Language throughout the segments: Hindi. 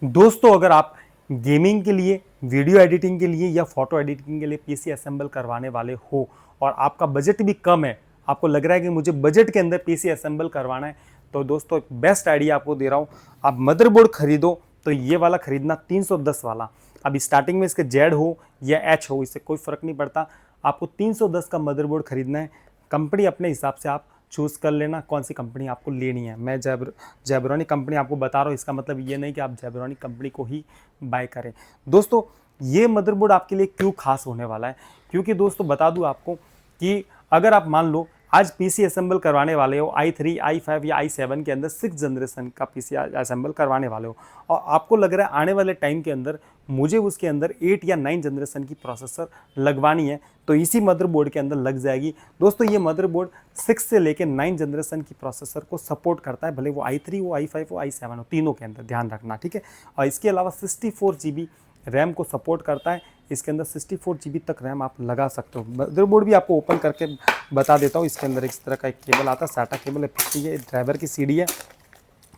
दोस्तों अगर आप गेमिंग के लिए, वीडियो एडिटिंग के लिए या फोटो एडिटिंग के लिए पीसी असेंबल करवाने वाले हो और आपका बजट भी कम है, आपको लग रहा है कि मुझे बजट के अंदर पीसी असेंबल करवाना है, तो दोस्तों एक बेस्ट आइडिया आपको दे रहा हूं। आप मदरबोर्ड खरीदो तो ये वाला खरीदना 310 वाला। अब स्टार्टिंग में इसके जेड हो या एच हो, इससे कोई फर्क नहीं पड़ता। आपको 310 का मदरबोर्ड खरीदना है। कंपनी अपने हिसाब से आप चूज़ कर लेना कौन सी कंपनी आपको लेनी है। मैं जैबरॉनिक कंपनी आपको बता रहा हूँ, इसका मतलब ये नहीं कि आप जैबरॉनिक कंपनी को ही बाय करें। दोस्तों ये मदरबोर्ड आपके लिए क्यों खास होने वाला है, क्योंकि दोस्तों बता दूं आपको कि अगर आप मान लो आज पीसी असेंबल करवाने वाले हो i3, i5 या i7 के अंदर 6 जनरेशन का पीसी असेंबल करवाने वाले हो और आपको लग रहा है आने वाले टाइम के अंदर मुझे उसके अंदर 8 या 9 जनरेशन की प्रोसेसर लगवानी है, तो इसी मदरबोर्ड के अंदर लग जाएगी। दोस्तों ये मदरबोर्ड 6 से लेकर 9 जनरेशन की प्रोसेसर को सपोर्ट करता है, भले वो i3 हो, i5 हो, i7 हो, तीनों के अंदर ध्यान रखना, ठीक है। और इसके अलावा 64 GB रैम को सपोर्ट करता है। इसके अंदर 64 GB तक रैम आप लगा सकते हो। मदरबोर्ड भी आपको ओपन करके बता देता हूँ। इसके अंदर इस तरह का एक केबल आता है, साटा केबल है, पीसी है, ड्राइवर की सीडी है,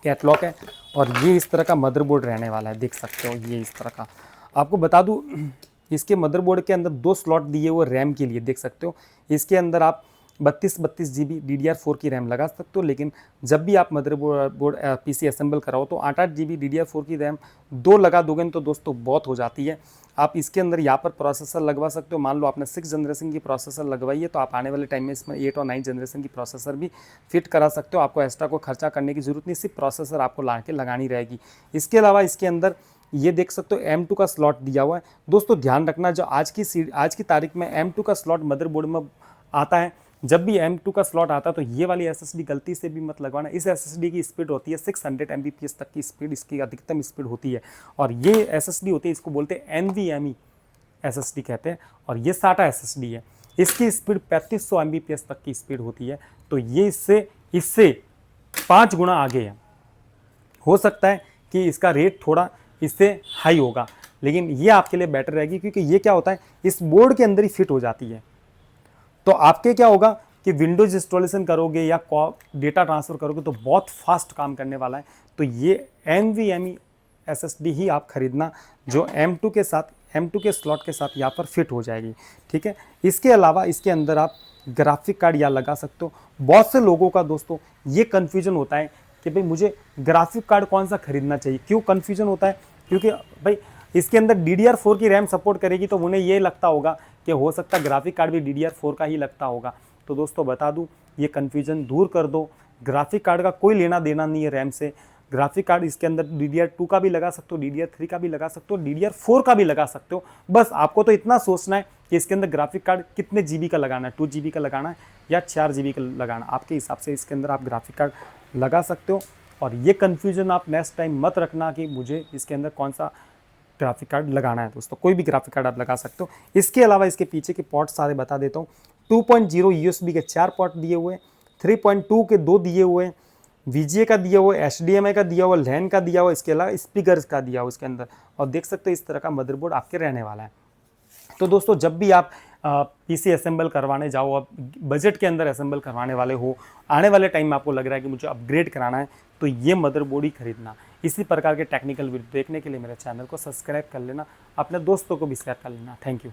कैटलॉक है और ये इस तरह का मदरबोर्ड रहने वाला है, देख सकते हो ये इस तरह का। आपको बता दूं इसके मदरबोर्ड के अंदर 2 स्लॉट दिए हुए रैम के लिए, देख सकते हो। इसके अंदर आप 32 GB DDR4 की रैम लगा सकते हो, लेकिन जब भी आप मदरबोर्ड पीसी असेंबल कराओ तो 8 GB DDR4 की रैम 2 लगा दोगे तो दोस्तों बहुत हो जाती है। आप इसके अंदर यहाँ पर प्रोसेसर लगवा सकते हो। मान लो आपने 6 जनरेशन की प्रोसेसर लगवाई है तो आप आने वाले टाइम में इसमें 8 और 9 जनरेशन की प्रोसेसर भी फिट करा सकते हो। आपको एक्स्ट्रा को खर्चा करने की जरूरत नहीं, सिर्फ प्रोसेसर आपको ला के लगानी रहेगी। इसके अलावा इसके अंदर ये देख सकते हो M2 का स्लॉट दिया हुआ है। दोस्तों ध्यान रखना, जो आज की तारीख में M2 का स्लॉट मदरबोर्ड में आता है, जब भी M2 का स्लॉट आता है तो ये वाली SSD गलती से भी मत लगवाना। इस SSD की स्पीड होती है 600 Mbps तक की स्पीड, इसकी अधिकतम स्पीड होती है। और ये SSD होती है, इसको बोलते हैं NVMe SSD कहते हैं, और ये SATA SSD है। इसकी स्पीड 3500 Mbps तक की स्पीड होती है, तो ये इससे 5 गुना आगे है। हो सकता है कि इसका रेट थोड़ा इससे हाई होगा, लेकिन ये आपके लिए बेटर रहेगी, क्योंकि ये क्या होता है इस बोर्ड के अंदर ही फिट हो जाती है। तो आपके क्या होगा कि विंडोज इंस्टॉलेशन करोगे या डेटा ट्रांसफ़र करोगे तो बहुत फास्ट काम करने वाला है। तो ये NVMe SSD ही आप खरीदना, जो M2 के स्लॉट के साथ यहाँ पर फिट हो जाएगी, ठीक है। इसके अलावा इसके अंदर आप ग्राफिक कार्ड या लगा सकते हो। बहुत से लोगों का दोस्तों ये कन्फ्यूजन होता है कि भाई मुझे ग्राफिक कार्ड कौन सा खरीदना चाहिए। क्यों कन्फ्यूजन होता है? क्योंकि भाई इसके अंदर DDR4 की रैम सपोर्ट करेगी, तो उन्हें ये लगता होगा कि हो सकता है ग्राफिक कार्ड भी DDR4 का ही लगता होगा। तो दोस्तों बता दूं, ये कन्फ्यूजन दूर कर दो। ग्राफिक कार्ड का कोई लेना देना नहीं है रैम से। ग्राफिक कार्ड इसके अंदर DDR2 का भी लगा सकते हो, DDR3 का भी लगा सकते हो, DDR4 का भी लगा सकते हो। बस आपको तो इतना सोचना है कि इसके अंदर ग्राफिक कार्ड कितने GB का लगाना है, 2 GB का लगाना है या 4 GB का लगाना है, आपके हिसाब से इसके अंदर आप ग्राफिक कार्ड लगा सकते हो। और ये कन्फ्यूजन आप नेक्स्ट टाइम मत रखना कि मुझे इसके अंदर कौन सा ग्राफिक कार्ड लगाना है। दोस्तों कोई भी ग्राफिक कार्ड आप लगा सकते हो। इसके अलावा इसके पीछे के पोर्ट सारे बता देता हूँ। 2.0 USB के 4 पोर्ट दिए हुए, 3.2 के 2 दिए हुए, VGA का दिया हुआ, HDMI का दिया हुआ, LAN का दिया हुआ, इसके अलावा स्पीकर्स का दिया हुआ इसके अंदर। और देख सकते हो इस तरह का मदरबोर्ड आपके रहने वाला है। तो दोस्तों जब भी आप पीसी असेंबल करवाने जाओ, अब बजट के अंदर असेंबल करवाने वाले हो, आने वाले टाइम में आपको लग रहा है कि मुझे अपग्रेड कराना है, तो ये मदरबोर्ड ही खरीदना। इसी प्रकार के टेक्निकल वीडियो देखने के लिए मेरे चैनल को सब्सक्राइब कर लेना, अपने दोस्तों को भी शेयर कर लेना। Thank you.